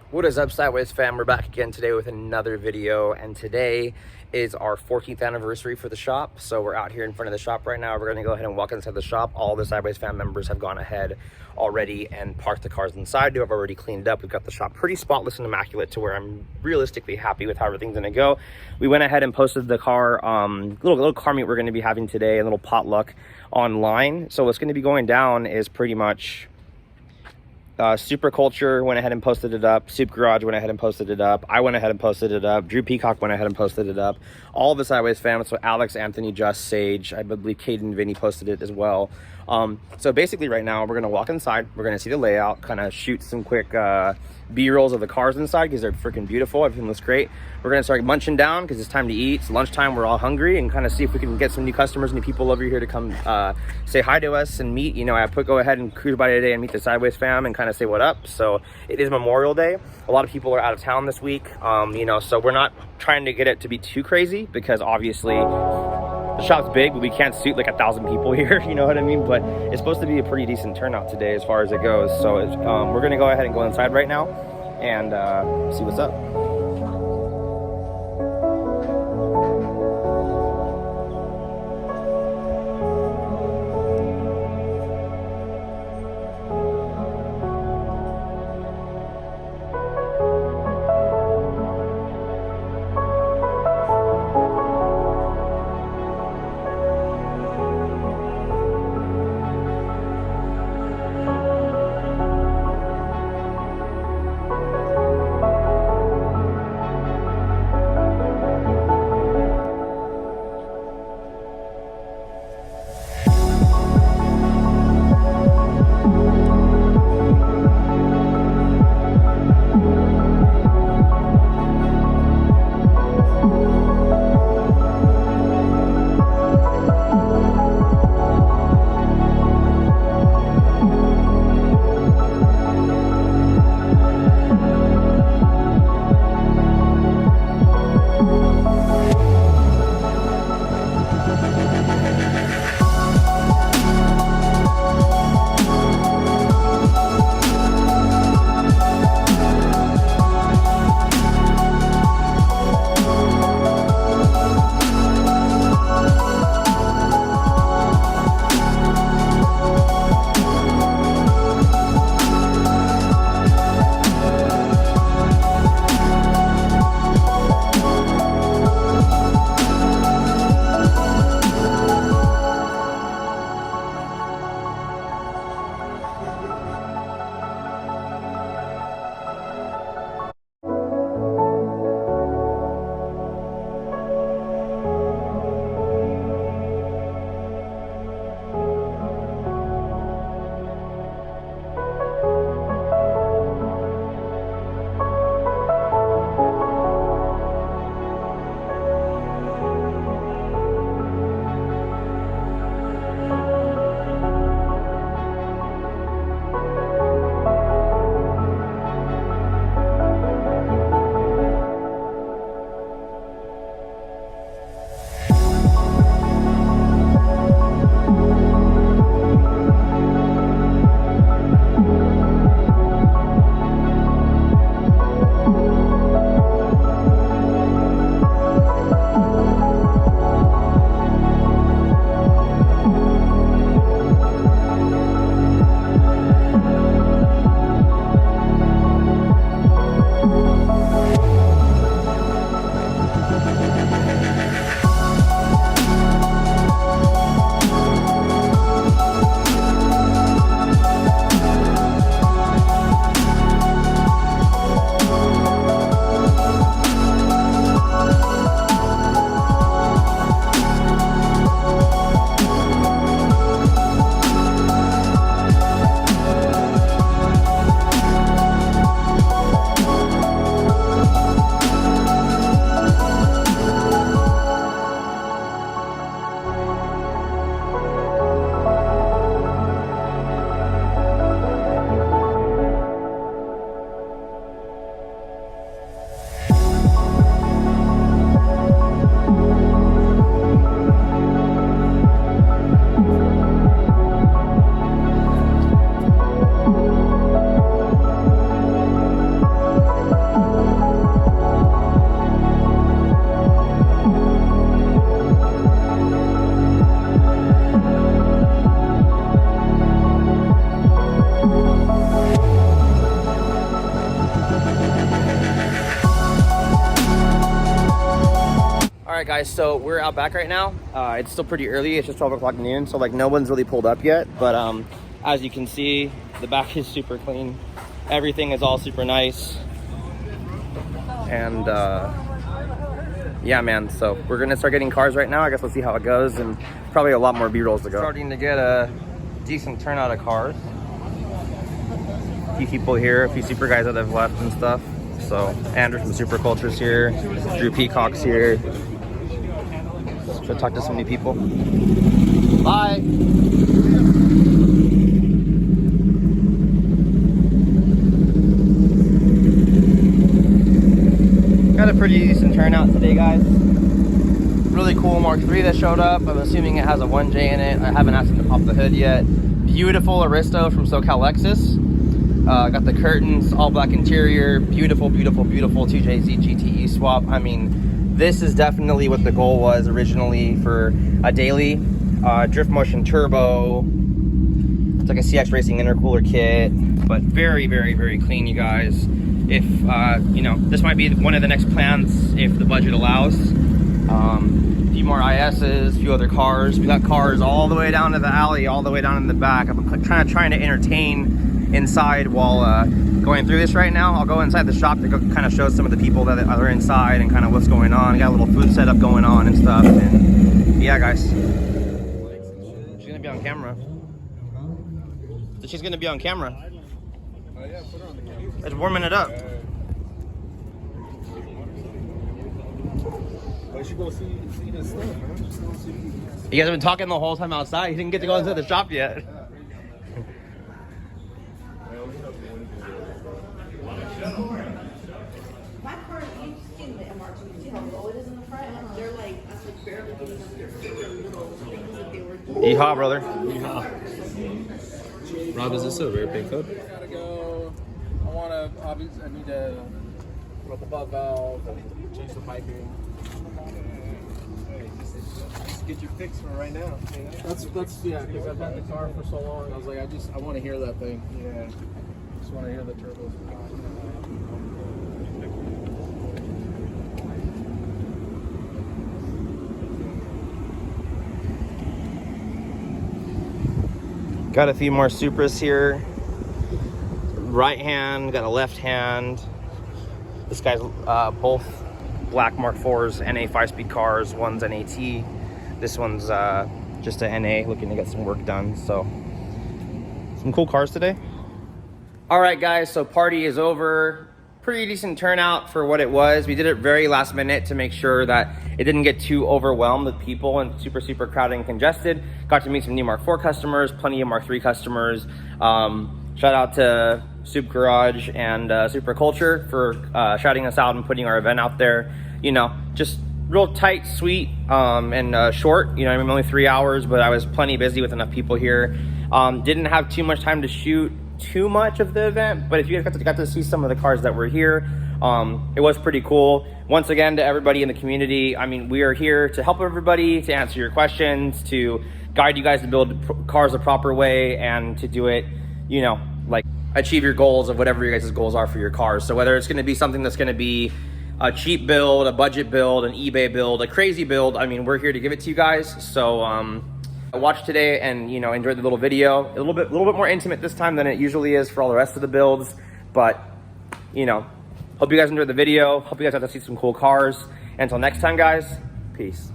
What is up, Sideways fam? We're back again today with another video, and today is our 14th anniversary for the shop. So we're out here in front of the shop right now. We're going to go ahead and walk inside the shop. All the Sideways fam members have gone ahead already and parked the cars inside. I've already cleaned up. We've got the shop pretty spotless and immaculate to where I'm realistically happy with how everything's going to go. We went ahead and posted the car, little car meet we're going to be having today, a little potluck online. So what's going to be going down is pretty much Supra Culture went ahead and posted it up. Soup Garage went ahead and posted it up. I went ahead and posted it up. Drew Peacock went ahead and posted it up. All of the Sideways fam, so Alex, Anthony, Just, Sage, I believe Caden and Vinny posted it as well. So basically right now we're going to walk inside. We're going to see the layout, kind of shoot some quick B-rolls of the cars inside because they're freaking beautiful. Everything looks great. We're going to start munching down because it's time to eat. It's lunchtime. We're all hungry, and kind of see if we can get some new customers, new people over here to come say hi to us and meet. You know, go ahead and cruise by today and meet the Sideways fam and kind of say what up. So it is Memorial Day. A lot of people are out of town this week, you know, so we're not trying to get it to be too crazy because obviously the shop's big, but we can't suit like 1,000 people here, you know what I mean? But it's supposed to be a pretty decent turnout today as far as it goes. So we're gonna go ahead and go inside right now and see what's up. right, guys, so we're out back right now. It's still pretty early. It's just 12 o'clock noon, so like no one's really pulled up yet. But as you can see, the back is super clean. Everything is all super nice. And yeah, man, so we're gonna start getting cars right now. I guess we'll see how it goes, and probably a lot more B-rolls to go. Starting to get a decent turnout of cars. A few people here, a few Supra guys that have left and stuff. So Andrew from Supra Culture's here, Drew Peacock's here. Should talk to so many people. Bye. Got a pretty decent turnout today, guys. Really cool Mark III that showed up. I'm assuming it has a 1J in it. I haven't asked him to pop the hood yet. Beautiful Aristo from SoCal Lexus. Got the curtains, all black interior. Beautiful, beautiful, beautiful 2JZ GTE swap. I mean, this is definitely what the goal was originally for a daily. Drift motion turbo. It's like a CX Racing intercooler kit, but very, very, very clean, you guys. If you know, this might be one of the next plans if the budget allows. A few more ISs, a few other cars. We got cars all the way down to the alley, all the way down in the back. I'm kind of trying to entertain inside while going through this right now. I'll go inside the shop to go kind of show some of the people that are inside and kind of what's going on. Got a little food setup going on and stuff. And yeah, guys, she's gonna be on camera. She's gonna be on camera. Yeah, put her on the camera. It's warming it up. I should go see this stuff, man. Just go see. You guys have been talking the whole time outside. You didn't get to go inside the shop yet. My car, you've seen the MR2. See how low it is in the front? They're like, I was like barely getting up there. Little things that they were doing. Yeehaw, brother. Rob, is this a rear pickup? I gotta go. I wanna, obviously, I need to rub the butt valve, change the piping. Just get your fix for right now. That's yeah, because I've had the car for so long. I was like, I want to hear that thing. Yeah. Just want to hear the turbo. Got a few more Supras here. Right hand, got a left hand. This guy's both black Mark IVs, NA 5-speed cars. One's an AT. This one's just an NA, looking to get some work done. So, some cool cars today. All right, guys, so party is over. Pretty decent turnout for what it was. We did it very last minute to make sure that it didn't get too overwhelmed with people and super crowded and congested. Got to meet some new Mark IV customers, plenty of Mark III customers. Shout out to Soup Garage and Supra Culture for shouting us out and putting our event out there. You know, just real tight, sweet, and short. You know, I mean, only 3 hours, but I was plenty busy with enough people here. Didn't have too much time to shoot too much of the event, but if you guys got to see some of the cars that were here, it was pretty cool. Once again, to everybody in the community, I mean, we are here to help everybody, to answer your questions, to guide you guys to build cars the proper way, and to do it, you know, like achieve your goals of whatever your guys' goals are for your cars. So whether it's going to be something that's going to be a cheap build, a budget build, an eBay build, a crazy build, I mean, we're here to give it to you guys. So I watched today and, you know, enjoyed the little video. A little bit more intimate this time than it usually is for all the rest of the builds. But, you know, hope you guys enjoyed the video. Hope you guys got to see some cool cars. Until next time, guys, peace.